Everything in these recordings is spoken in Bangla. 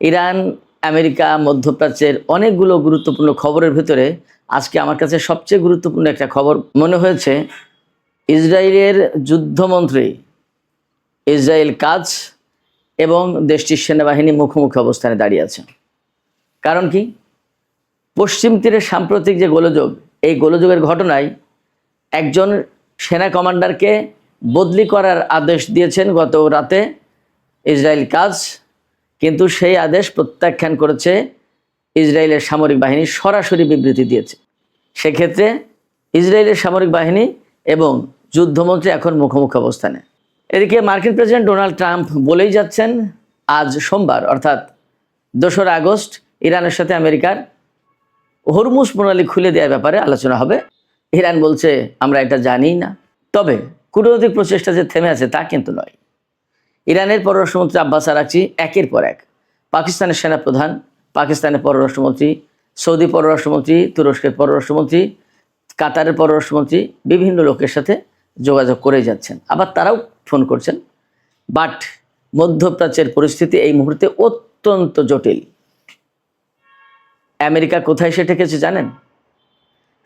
ইরান, আমেরিকা, মধ্যপ্রাচ্যের অনেকগুলো গুরুত্বপূর্ণ খবরের ভিতরে আজকে আমার কাছে সবচেয়ে গুরুত্বপূর্ণ একটা খবর মনে হয়েছে। ইসরায়েলের যুদ্ধমন্ত্রী ইসরায়েল কাজ এবং দেশটির সেনাবাহিনী মুখোমুখি অবস্থানে দাঁড়িয়ে আছে। কারণ কি? পশ্চিম তীরের সাম্প্রতিক যে গোলযোগ, এই গোলযোগের ঘটনায় একজন সেনা কমান্ডারকে বদলি করার আদেশ দিয়েছেন গত রাতে ইসরায়েল কাজ, কিন্তু সেই আদেশ প্রত্যাখ্যান করেছে ইসরায়েলের সামরিক বাহিনী, সরাসরি বিবৃতি দিয়েছে। সেক্ষেত্রে ইসরায়েলের সামরিক বাহিনী এবং যুদ্ধমন্ত্রী এখন মুখোমুখি অবস্থানে। এদিকে মার্কিন প্রেসিডেন্ট ডোনাল্ড ট্রাম্প বলেই যাচ্ছেন আজ সোমবার অর্থাৎ 2রা আগস্ট ইরানের সাথে আমেরিকার হরমুজ প্রণালী খুলে দেওয়ার ব্যাপারে আলোচনা হবে। ইরান বলছে আমরা এটা জানি না। তবে কূটনৈতিক প্রচেষ্টা যে থেমে আছে তা কিন্তু নয়। ইরানের পররাষ্ট্রমন্ত্রী আব্বাস আরাকচি একের পর এক পাকিস্তানের সেনাপ্রধান, পাকিস্তানের পররাষ্ট্রমন্ত্রী, সৌদি পররাষ্ট্রমন্ত্রী, তুরস্কের পররাষ্ট্রমন্ত্রী, কাতারের পররাষ্ট্রমন্ত্রী বিভিন্ন লোকের সাথে যোগাযোগ করে যাচ্ছেন, আবার তারাও ফোন করছেন। বাট মধ্যপ্রাচ্যের পরিস্থিতি এই মুহূর্তে অত্যন্ত জটিল। আমেরিকা কোথায় সে ঠেকেছে জানেন?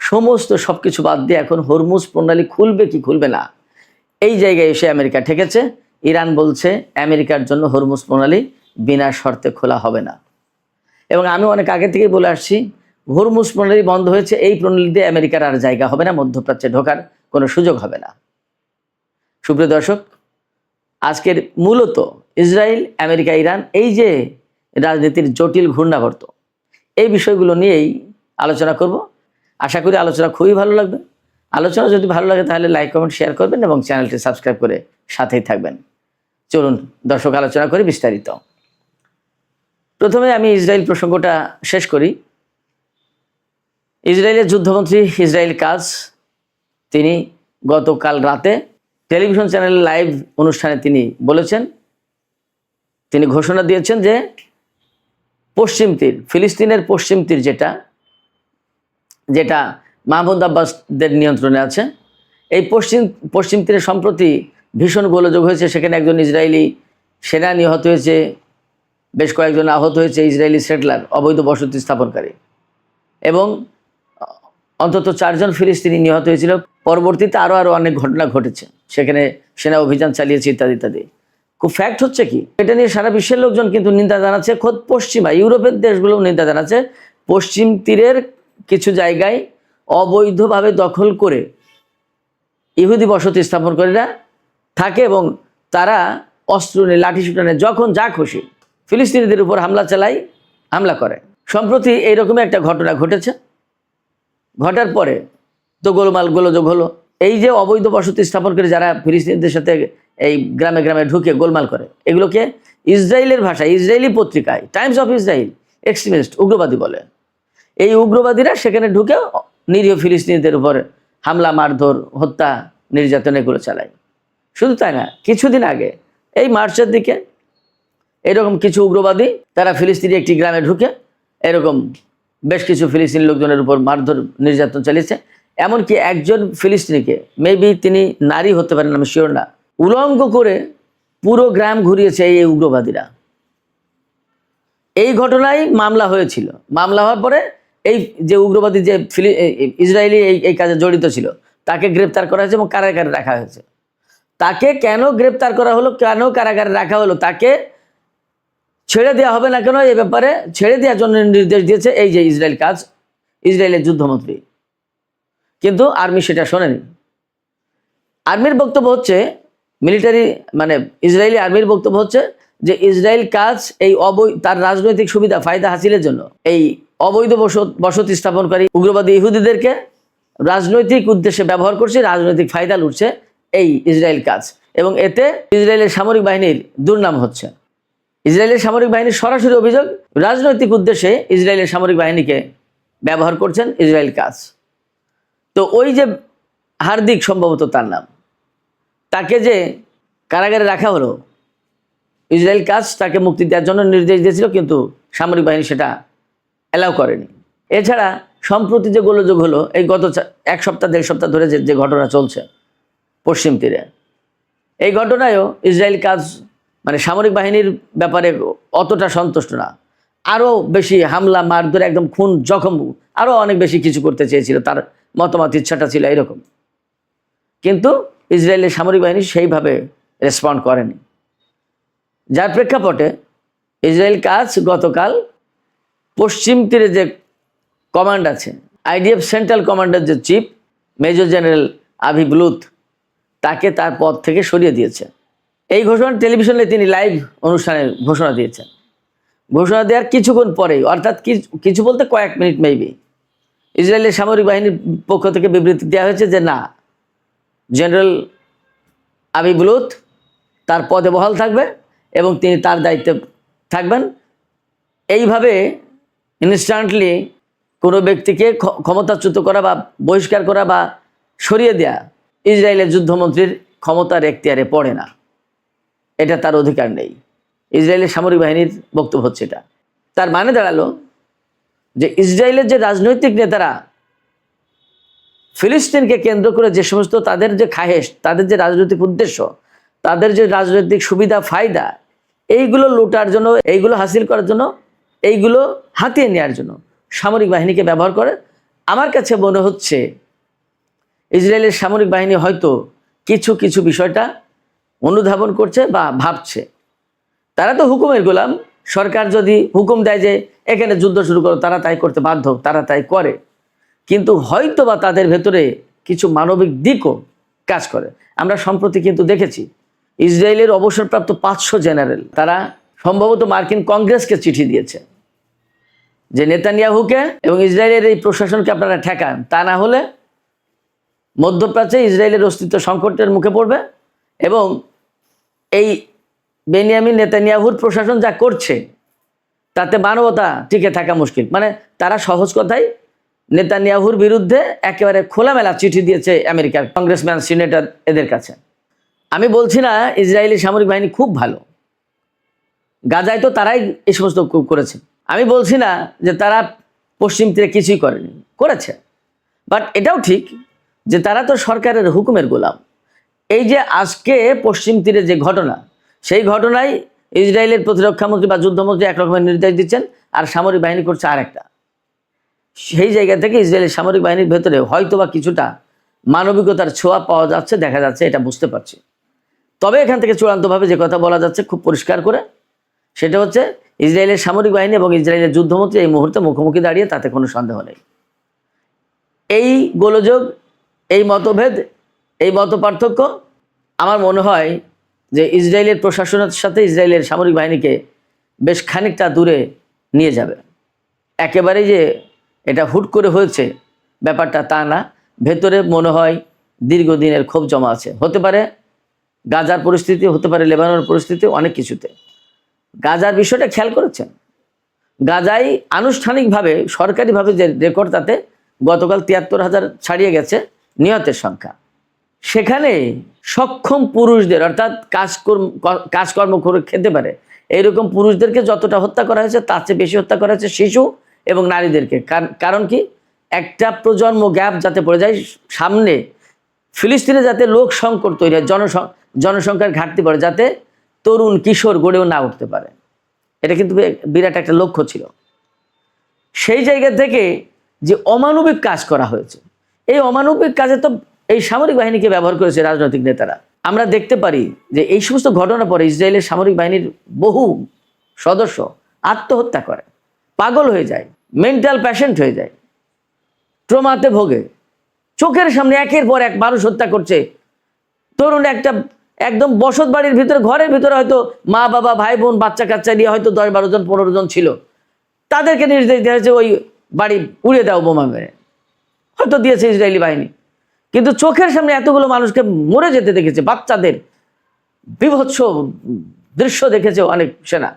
সমস্ত সব কিছু বাদ দিয়ে এখন হরমুজ প্রণালী খুলবে কি খুলবে না, এই জায়গায় এসে আমেরিকা ঠেকেছে। ইরান বলছে আমেরিকার জন্য হরমুজ প্রণালী বিনা শর্তে খোলা হবে না। এবং আমি অনেক আগে থেকেই বলে আসছি, হরমুজ প্রণালী বন্ধ হয়েছে, এই প্রণালী দিয়ে আমেরিকার আর জায়গা হবে না, মধ্যপ্রাচ্যে ঢোকার কোনো সুযোগ হবে না। সুপ্রিয় দর্শক, আজকের মূলত ইসরায়েল, আমেরিকা, ইরান এই যে রাজনীতির জটিল ঘূর্ণাবর্ত, এই বিষয়গুলো নিয়েই আলোচনা করব। আশা করি আলোচনা খুবই ভালো লাগবে। আলোচনা যদি ভালো লাগে তাহলে লাইক, কমেন্ট, শেয়ার করবেন এবং চ্যানেলটি সাবস্ক্রাইব করে সাথেই থাকবেন। চলুন দর্শক, আলোচনা করি বিস্তারিত। প্রথমে আমি ইসরায়েল প্রসঙ্গটা শেষ করি। ইসরায়েলের যুদ্ধমন্ত্রী ইসরায়েল কাজ, তিনি গতকাল রাতে টেলিভিশন চ্যানেলের লাইভ অনুষ্ঠানে তিনি বলেছেন, তিনি ঘোষণা দিয়েছেন যে পশ্চিম তীর, ফিলিস্তিনের পশ্চিম তীর যেটা মাহমুদ আব্বাসদের নিয়ন্ত্রণে আছে, এই পশ্চিম তীরে সম্প্রতি ভীষণ গোলযোগ হয়েছে। সেখানে একজন ইসরায়েলি সেনা নিহত হয়েছে, বেশ কয়েকজন আহত হয়েছে, ইসরায়েলি সেটলার, অবৈধ বসতি স্থাপনকারী, এবং অন্তত 4 জন ফিলিস্তিনি নিহত হয়েছিল। পরবর্তীতে আরও অনেক ঘটনা ঘটেছে, সেখানে সেনা অভিযান চালিয়েছে ইত্যাদি ইত্যাদি। খুব ফ্যাক্ট হচ্ছে কি, এটা নিয়ে সারা বিশ্বের লোকজন কিন্তু নিন্দা জানাচ্ছে, খোদ পশ্চিমা ইউরোপের দেশগুলোও নিন্দা জানাচ্ছে। পশ্চিম তীরের কিছু জায়গায় অবৈধভাবে দখল করে ইহুদি বসতি স্থাপনকারীরা থাকে এবং তারা অস্ত্র নিয়ে, লাঠি শুটানে, যখন যা খুশি ফিলিস্তিনিদের উপর হামলা করে। সম্প্রতি এইরকমই একটা ঘটনা ঘটেছে। ঘটার পরে তো গোলযোগ হলো। এই যে অবৈধ বসতি স্থাপন করে যারা ফিলিস্তিনিদের সাথে এই গ্রামে গ্রামে ঢুকে গোলমাল করে, এগুলোকে ইসরায়েলের ভাষায়, ইসরায়েলি পত্রিকায় টাইমস অফ ইসরায়েল এক্সট্রিমিস্ট, উগ্রবাদী বলে। এই উগ্রবাদীরা সেখানে ঢুকে নিরীহ ফিলিস্তিনিদের উপর হামলা, মারধর, হত্যা, নির্যাতন এগুলো চালায়। শুধু তাই না, কিছুদিন আগে এই মার্চের দিকে এরকম কিছু উগ্রবাদী তারা ফিলিস্তিনি একটি গ্রামে ঢুকে এরকম বেশ কিছু ফিলিস্তিনি লোকজনের উপর মারধর, নির্যাতন চালিয়েছে। এমনকি একজন ফিলিস্তিনিকে, মেবি তিনি নারী হতে পারেন, আমি শিওর না, উলঙ্গ করে পুরো গ্রাম ঘুরিয়েছে এই উগ্রবাদীরা। এই ঘটনায় মামলা হয়েছিল। মামলা হওয়ার পরে এই যে উগ্রবাদী যে ইসরায়েলি এই কাজে জড়িত ছিল তাকে গ্রেপ্তার করা হয়েছে এবং কারাগারে রাখা হয়েছে। তাকে কেন গ্রেপ্তার করা হলো, কেন কারাগারে রাখা হলো, তাকে ছেড়ে দেওয়া হবে না কেন, এই ব্যাপারে ছেড়ে দেওয়ার জন্য নির্দেশ দিয়েছে এই যে ইসরায়েল কাজ, ইসরায়েলের যুদ্ধমন্ত্রী। কিন্তু আর্মি সেটা শোনেনি। আর্মির বক্তব্য হচ্ছে, ইসরায়েলি আর্মির বক্তব্য হচ্ছে যে ইসরায়েল কাজ তার রাজনৈতিক সুবিধা, ফায়দা হাসিলের জন্য এই অবৈধ বসতি স্থাপনকারী উগ্রবাদী ইহুদিদেরকে রাজনৈতিক উদ্দেশ্যে ব্যবহার করছে, রাজনৈতিক ফায়দা লুটছে এই ইসরায়েল কাজ, এবং এতে ইসরায়েলের সামরিক বাহিনীর দুর্নাম হচ্ছে। ইসরায়েলের সামরিক বাহিনীর সরাসরি অভিযোগ, রাজনৈতিক উদ্দেশ্যে ইসরায়েলের সামরিক বাহিনীকে ব্যবহার করছেন ইসরায়েল কাজ। তো ওই যে হার্দিক, সম্ভবত তার নাম, তাকে যে কারাগারে রাখা হলো, ইসরায়েল কাজ তাকে মুক্তি দেওয়ার জন্য নির্দেশ দিয়েছিল, কিন্তু সামরিক বাহিনী সেটা অ্যালাউ করেনি। এছাড়া সম্প্রতি যে গোলযোগ হলো, এই গত 1 সপ্তাহ 1.5 সপ্তাহ ধরে যে ঘটনা চলছে পশ্চিম তীরে, এই ঘটনায়ও ইসরায়েল কাজ সামরিক বাহিনীর ব্যাপারে অতটা সন্তুষ্ট না। আরও বেশি হামলা মারধর, একদম খুন জখম, আরও অনেক বেশি কিছু করতে চেয়েছিল, তার মতামত ইচ্ছাটা ছিল এরকম। কিন্তু ইসরায়েলের সামরিক বাহিনী সেইভাবে রেসপন্ড করেনি, যার প্রেক্ষাপটে ইসরায়েল গতকাল পশ্চিম তীরে যে কমান্ড আছে, আইডিএফ সেন্ট্রাল কমান্ডার যে চিফ মেজর জেনারেল আভি বুলুত, তাকে তার পদ থেকে সরিয়ে দিয়েছে। এই ঘোষণা টেলিভিশনে তিনি লাইভ অনুষ্ঠানে ঘোষণা দিয়েছেন। ঘোষণা দেওয়ার কিছুক্ষণ পরেই, অর্থাৎ কিছু বলতে কয়েক মিনিট মেবি, ইসরায়েলের সামরিক বাহিনীর পক্ষ থেকে বিবৃতি দেওয়া হয়েছে যে না, জেনারেল আভি বুলুত তার পদে বহাল থাকবে এবং তিনি তার দায়িত্বে থাকবেন। এইভাবে ইনস্ট্যান্টলি কোনো ব্যক্তিকে ক্ষমতাচ্যুত করা বা বহিষ্কার করা বা সরিয়ে দেয়া ইসরায়েলের যুদ্ধমন্ত্রীর ক্ষমতার এখতিয়ারে পড়ে না, এটা তার অধিকার নেই। ইসরায়েলের সামরিক বাহিনীর বক্তব্য হচ্ছে এটা। তার মানে দাঁড়ালো যে ইসরায়েলের যে রাজনৈতিক নেতারা ফিলিস্তিনকে কেন্দ্র করে যে সমস্ত তাদের যে খাহেশ, তাদের যে রাজনৈতিক উদ্দেশ্য, তাদের যে রাজনৈতিক সুবিধা ফায়দা, এইগুলো লুটার জন্য, এইগুলো হাসিল করার জন্য, এইগুলো হাতিয়ে নেওয়ার জন্য সামরিক বাহিনীকে ব্যবহার করে। আমার কাছে মনে হচ্ছে ইসরায়েলের সামরিক বাহিনী হয়তো কিছু কিছু বিষয়টা অনুধাবন করছে বা ভাবছে। তারা তো হুকুমের গোলাম, সরকার যদি হুকুম দেয় যে এখানে যুদ্ধ শুরু করো, তারা তাই করতে বাধ্য, তারা তাই করে। কিন্তু হয়তো বা তাদের ভেতরে কিছু মানবিক দিকও কাজ করে। আমরা সম্প্রতি কিন্তু দেখেছি ইসরায়েলের অবসরপ্রাপ্ত 500 জেনারেল তারা সম্ভবত মার্কিন কংগ্রেসকে চিঠি দিয়েছে যে নেতানিয়াহুকে এবং ইসরায়েলের এই প্রশাসনকে আপনারা ঠেকান, তা না হলে মধ্যপ্রাচ্যে ইসরায়েলের অস্তিত্ব সংকটের মুখে পড়বে এবং এই বেনিয়ামিন নেতানিয়াহুর প্রশাসন যা করছে তাতে মানবতা টিকে থাকা মুশকিল। মানে তারা সহজ কথায় নেতানিয়াহুর বিরুদ্ধে একেবারে খোলামেলা চিঠি দিয়েছে আমেরিকার কংগ্রেসম্যান, সিনেটর এদের কাছে। আমি বলছি না ইসরায়েলি সামরিক বাহিনী খুব ভালো, গাজায় তো তারাই এই সমস্ত করেছে। আমি বলছি না যে তারা পশ্চিম তীরে কিছুই করেনি, করেছে। বাট এটাও ঠিক যে তারা তো সরকারের হুকুমের গোলাম। এই যে আজকে পশ্চিম তীরে যে ঘটনা, সেই ঘটনায় ইসরায়েলের প্রতিরক্ষামন্ত্রী বা যুদ্ধমন্ত্রী একরকমের নির্দেশ দিচ্ছেন আর সামরিক বাহিনী করছে আর একটা। সেই জায়গা থেকে ইসরায়েলের সামরিক বাহিনীর ভেতরে হয়তো বা কিছুটা মানবিকতার ছোঁয়া পাওয়া যাচ্ছে, দেখা যাচ্ছে, এটা বুঝতে পারছি। তবে এখান থেকে চূড়ান্তভাবে যে কথা বলা যাচ্ছে খুব পরিষ্কার করে, সেটা হচ্ছে ইসরায়েলের সামরিক বাহিনী এবং ইসরায়েলের যুদ্ধমন্ত্রী এই মুহূর্তে মুখোমুখি দাঁড়িয়ে, তাতে কোনো সন্দেহ নেই। এই গোলযোগ, এই মতভেদ, এই মত পার্থক্য আমার মনে হয় যে ইসরায়েলের প্রশাসনের সাথে ইসরায়েলের সামরিক বাহিনীকে বেশ খানিকটা দূরে নিয়ে যাবে। একেবারেই যে এটা হুট করে হয়েছে ব্যাপারটা তা না, ভেতরে মনে হয় দীর্ঘদিনের ক্ষোভ জমা আছে। হতে পারে গাজার পরিস্থিতি, হতে পারে লেবাননের পরিস্থিতি, অনেক কিছুতে। গাজার বিষয়টা খেয়াল করেছেন, গাজায় আনুষ্ঠানিকভাবে সরকারিভাবে যে রেকর্ড, তাতে গতকাল 73,000 ছাড়িয়ে গেছে নিহতের সংখ্যা। সেখানে সক্ষম পুরুষদের, অর্থাৎ কাজকর্ম করে খেতে পারে এইরকম পুরুষদেরকে যতটা হত্যা করা হয়েছে তার চেয়ে বেশি হত্যা করা হয়েছে শিশু এবং নারীদেরকে। কারণ কি, একটা প্রজন্ম গ্যাপ যাতে পড়ে যায়, সামনে ফিলিস্তিনে যাতে লোক সংকট তৈরি হয়, জনসংখ্যার ঘাটতি পড়ে, যাতে তরুণ কিশোর গড়েও না উঠতে পারে। এটা কিন্তু বিরাট একটা লক্ষ্য ছিল। সেই জায়গা থেকে যে অমানবিক কাজ করা হয়েছে, এই অমানবিক কাজে তো এই সামরিক বাহিনীকে ব্যবহার করেছে রাজনৈতিক নেতারা। আমরা দেখতে পারি যে এই সমস্ত ঘটনার পরে ইসরায়েলের সামরিক বাহিনীর বহু সদস্য আত্মহত্যা করে, পাগল হয়ে যায়, মেন্টাল প্যাশেন্ট হয়ে যায়, ট্রমাতে ভোগে। চোখের সামনে একের পর এক মানুষ হত্যা করছে। তরুণ একটা একদম বসত বাড়ির ভিতরে, ঘরের ভিতরে হয়তো মা বাবা ভাই বোন বাচ্চা কাচ্চা নিয়ে হয়তো 10-12 জন 15 জন ছিল, তাদেরকে নির্দেশ দেওয়া হয়েছে ওই বাড়ি উড়িয়ে দাও বোমা মেরে, হয়তো দিয়েছে ইসরায়েলি বাহিনী। কিন্তু চোখের সামনে এতগুলো মানুষকে মরে যেতে দেখেছে, বাচ্চাদের বিভৎস দৃশ্য দেখেছে অনেক সেনা।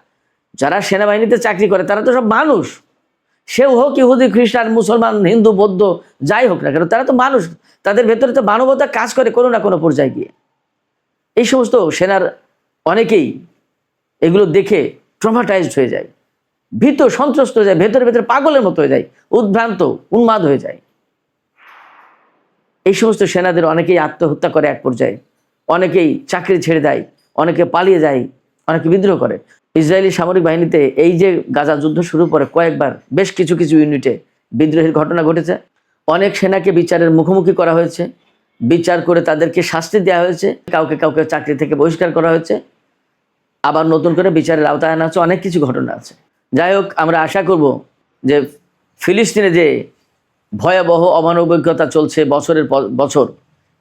যারা সেনাবাহিনীতে চাকরি করে তারা তো সব মানুষ, সেও হোক ইহুদি, খ্রিস্টান, মুসলমান, হিন্দু, বৌদ্ধ, যাই হোক না কেন, তারা তো মানুষ। তাদের ভেতরে তো মানবতা কাজ করে কোনো না কোনো পর্যায়ে গিয়ে। এই সমস্ত সেনার অনেকেই এগুলো দেখে ট্রমাটাইজড হয়ে যায়, ভীত সন্ত্রস্ত হয়ে যায়, ভেতরে ভেতরে পাগলের মতো হয়ে যায়, উদ্ভ্রান্ত উন্মাদ হয়ে যায়। এই সমস্ত সেনাদের অনেকেই আত্মহত্যা করে এক পর্যায়ে, অনেকেই চাকরি ছেড়ে দেয়, অনেকে পালিয়ে যায়, অনেকে বিদ্রোহ করে। ইসরায়েলি সামরিক বাহিনীতে এই যে গাজা যুদ্ধ শুরু করে কয়েকবার বেশ কিছু কিছু ইউনিটে বিদ্রোহের ঘটনা ঘটেছে। অনেক সেনাকে বিচারের মুখোমুখি করা হয়েছে, বিচার করে তাদেরকে শাস্তি দেওয়া হয়েছে, কাউকে কাউকে চাকরি থেকে বহিষ্কার করা হয়েছে, আবার নতুন করে বিচারের আওতায় আনা হচ্ছে, অনেক কিছু ঘটনা আছে। যাই হোক, আমরা আশা করব যে ফিলিস্তিনে যে ভয়াবহ অমানবিকতা চলছে বছরের পর বছর,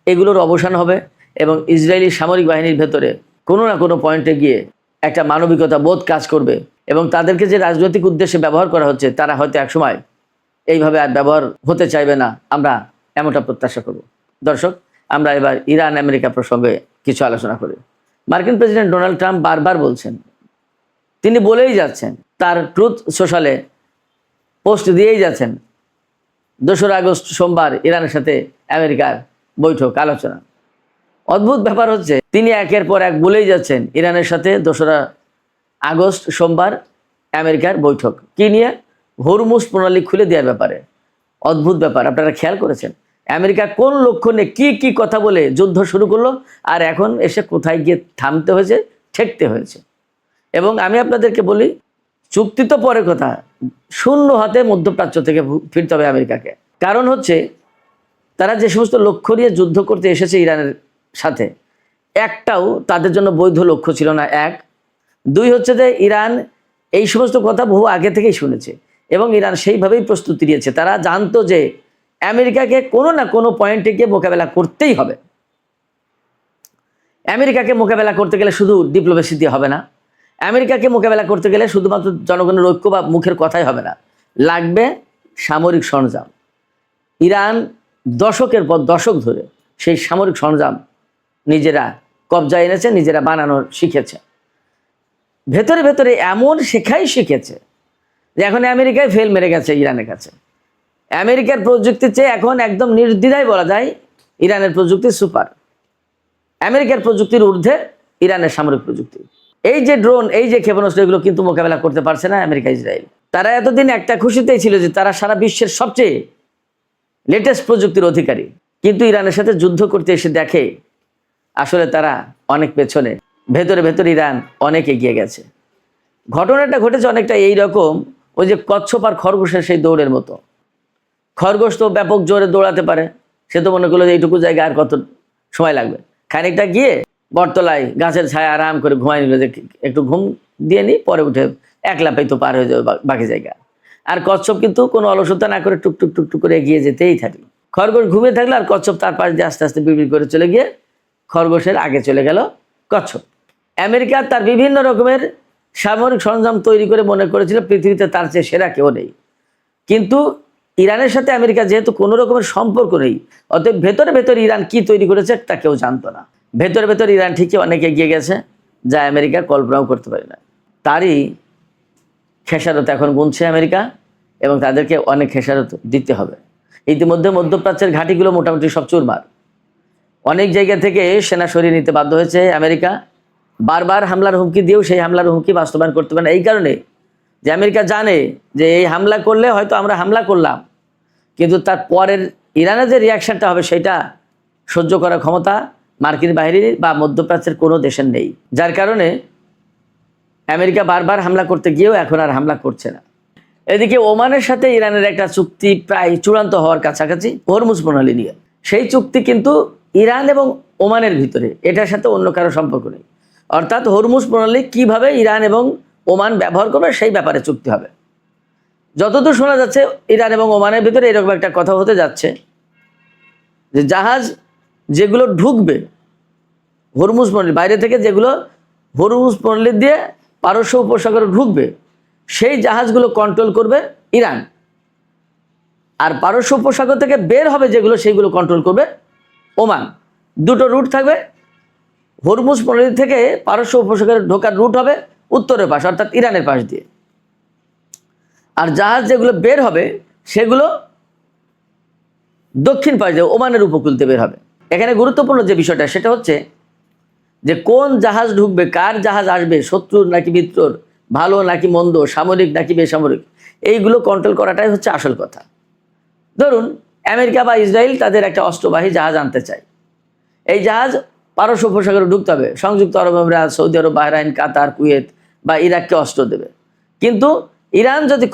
এগুলোর অবসান হবে এবং ইসরায়েলি সামরিক বাহিনীর ভেতরে কোনো না কোনো পয়েন্টে গিয়ে একটা মানবিকতা বোধ কাজ করবে এবং তাদেরকে যে রাজনৈতিক উদ্দেশ্যে ব্যবহার করা হচ্ছে তারা হয়তো একসময় এইভাবে আর ব্যবহার হতে চাইবে না, আমরা এমনটা প্রত্যাশা করব। দর্শক, আমরা এবার ইরান আমেরিকা প্রসঙ্গে কিছু আলোচনা করি। মার্কিন প্রেসিডেন্ট ডোনাল্ড ট্রাম্প বারবার বলছেন, তিনি বলেই যাচ্ছেন, তার ট্রুথ সোশ্যালে পোস্ট দিয়েই যাচ্ছেন 2 আগস্ট সোমবার ইরানের সাথে আমেরিকার বৈঠক আলোচনা। অদ্ভুত ব্যাপার হচ্ছে, তিনি একের পর এক বলেই যাচ্ছেন ইরানের সাথে 2 আগস্ট সোমবার আমেরিকার বৈঠক। কি নিয়ে? হরমুজ প্রণালী খুলে দেওয়ার ব্যাপারে। অদ্ভুত ব্যাপার, আপনারা খেয়াল করেছেন আমেরিকা কোন লক্ষ্যে কি কি কথা বলে যুদ্ধ শুরু করলো, আর এখন এসে কোথায় গিয়ে থামতে হয়েছে, ঠেকতে হয়েছে। এবং আমি আপনাদেরকে বলি, চুক্তি তো পরের কথা, শূন্য হাতে মধ্যপ্রাচ্য থেকে ফিরতে হবে আমেরিকাকে। কারণ হচ্ছে, তারা যে সমস্ত লক্ষ্য নিয়ে যুদ্ধ করতে এসেছে ইরানের সাথে, একটাও তাদের জন্য বৈধ লক্ষ্য ছিল না। 1, 2 হচ্ছে যে ইরান এই সমস্ত কথা বহু আগে থেকেই শুনেছে এবং ইরান সেইভাবেই প্রস্তুতি নিয়েছে। তারা জানতো যে আমেরিকাকে কোনো না কোনো পয়েন্টে গিয়ে মোকাবেলা করতেই হবে। আমেরিকাকে মোকাবেলা করতে গেলে শুধু ডিপ্লোমেসি দিয়ে হবে না, আমেরিকাকে মোকাবেলা করতে গেলে শুধুমাত্র জনগণের ঐক্য বা মুখের কথাই হবে না, লাগবে সামরিক সরঞ্জাম। ইরান দশকের পর দশক ধরে সেই সামরিক সরঞ্জাম নিজেরা কবজায় এনেছে, নিজেরা বানানো শিখেছে। ভেতরে ভেতরে এমন শেখাই শিখেছে যে এখন আমেরিকায় ফেল মেরে গেছে ইরানের কাছে। আমেরিকার প্রযুক্তির চেয়ে এখন একদম নির্দ্বিধায় বলা যায় ইরানের প্রযুক্তি সুপার। আমেরিকার প্রযুক্তির ঊর্ধ্বে ইরানের সামরিক প্রযুক্তি। এই যে ড্রোন, এই যে ক্ষেপণাস্ত্র, এগুলো কিন্তু মোকাবেলা করতে পারছে না আমেরিকা ইসরায়েল। তারা এতদিন একটা খুশিতেই ছিল যে তারা সারা বিশ্বের সবচেয়ে লেটেস্ট প্রযুক্তির অধিকারী, কিন্তু ইরানের সাথে যুদ্ধ করতে এসে দেখে আসলে তারা অনেক পেছনে। ভেতরে ভেতরে ইরান অনেক এগিয়ে গেছে। ঘটনাটা ঘটেছে অনেকটা এইরকম, ওই যে কচ্ছপ আর খরগোশের সেই দৌড়ের মতো। খরগোশ তো ব্যাপক জোরে দৌড়াতে পারে, সে তো মনে করলো যে এইটুকু জায়গা আর কত সময় লাগবে, খানিকটা গিয়ে বটতলায় গাছের ছায়া আরাম করে ঘুমাই নিল, যে একটু ঘুম দিয়ে নিই, পরে উঠে এক লাফেই তো পার হয়ে যাবে বাকি জায়গা। আর কচ্ছপ কিন্তু কোনো অলসতা না করে টুকটুক টুকটুক করে এগিয়ে যেতেই থাকলো। খরগোশ ঘুমিয়ে থাকলো আর কচ্ছপ তার পাশ দিয়ে আস্তে আস্তে বিড়বিড় করে চলে গিয়ে খরগোশের আগে চলে গেল কচ্ছপ। আমেরিকা তার বিভিন্ন রকমের সামরিক সরঞ্জাম তৈরি করে মনে করেছিল পৃথিবীতে তার চেয়ে সেরা কেউ নেই। কিন্তু ইরানের সাথে আমেরিকা যেহেতু কোনো রকমের সম্পর্ক নেই, অতএব ভেতরে ভেতরে ইরান কি তৈরি করেছে তা কেউ জানতো না। ভেতরে ভেতরে ইরান ঠিকই অনেক এগিয়ে গেছে, যা আমেরিকা কল্পনাও করতে পারে না। তারই খেসারত এখন গুনছে আমেরিকা এবং তাদেরকে অনেক খেসারত দিতে হবে। ইতিমধ্যে মধ্যপ্রাচ্যের ঘাঁটিগুলো মোটামুটি সব চুরমার। অনেক জায়গা থেকে সেনা সরিয়ে নিতে বাধ্য হয়েছে আমেরিকা। বারবার হামলার হুমকি দিয়েও সেই হামলার হুমকি বাস্তবায়ন করতে পারে না, এই কারণে যে আমেরিকা জানে যে এই হামলা করলে হয়তো আমরা হামলা করলাম, কিন্তু তার পরের ইরানের যে রিয়াকশনটা হবে সেটা সহ্য করার ক্ষমতা মার্কিন বাহিনীর বা মধ্যপ্রাচ্যের কোনো দেশের নেই। যার কারণে আমেরিকা বারবার হামলা করতে গিয়েও এখন আর হামলা করছে না। এদিকে ওমানের সাথে ইরানের একটা চুক্তি প্রায় চূড়ান্ত হওয়ার কাছাকাছি, হরমুজ প্রণালী নিয়ে। সেই চুক্তি কিন্তু ইরান এবং ওমানের ভিতরে, এটার সাথে অন্য কারো সম্পর্ক নেই। অর্থাৎ হরমুজ প্রণালী কিভাবে ইরান এবং ওমান ব্যবহার করবে সেই ব্যাপারে চুক্তি হবে। যতদূর শোনা যাচ্ছে ইরান এবং ওমানের ভিতরে এরকম একটা কথা হতে যাচ্ছে যে জাহাজ যেগুলো ঢুকবে হরমুজ প্রণালী বাইরে থেকে, যেগুলো হরমুজ প্রণালী দিয়ে পারস্য উপসাগরে ঢুকবে, সেই জাহাজগুলো কন্ট্রোল করবে ইরান। আর পারস্য উপসাগর থেকে বের হবে যেগুলো, সেইগুলো কন্ট্রোল করবে ওমান। দুটো রুট থাকবে। হরমুজ প্রণালী থেকে পারস্য উপসাগরে ঢোকার রুট হবে উত্তরের পাশ, অর্থাৎ ইরানের পাশ দিয়ে। আর জাহাজ যেগুলো বের হবে সেগুলো দক্ষিণ পাশ দিয়ে ওমানের উপকূল দিয়ে বের হবে। এখানে গুরুত্বপূর্ণ যে বিষয়টা সেটা হচ্ছে যে কোন জাহাজ ঢুকবে, কার জাহাজ আসবে, শত্রুর নাকি মিত্রর, ভালো নাকি মন্দ, সামরিক নাকি বেসামরিক, এইগুলো কন্ট্রোল করাটাই হচ্ছে আসল কথা। ধরুন আমেরিকা বা ইসরায়েল তাদের একটা অস্ত্রবাহী জাহাজ আনতে চায়। এই জাহাজ পারস্য উপসাগরে ঢুকতে হবে, সংযুক্ত আরব আমিরাত, সৌদি আরব, বাহরাইন, কাতার, কুয়েত বা ইরাককে অস্ত্র দেবে। কিন্তু ইরান যদি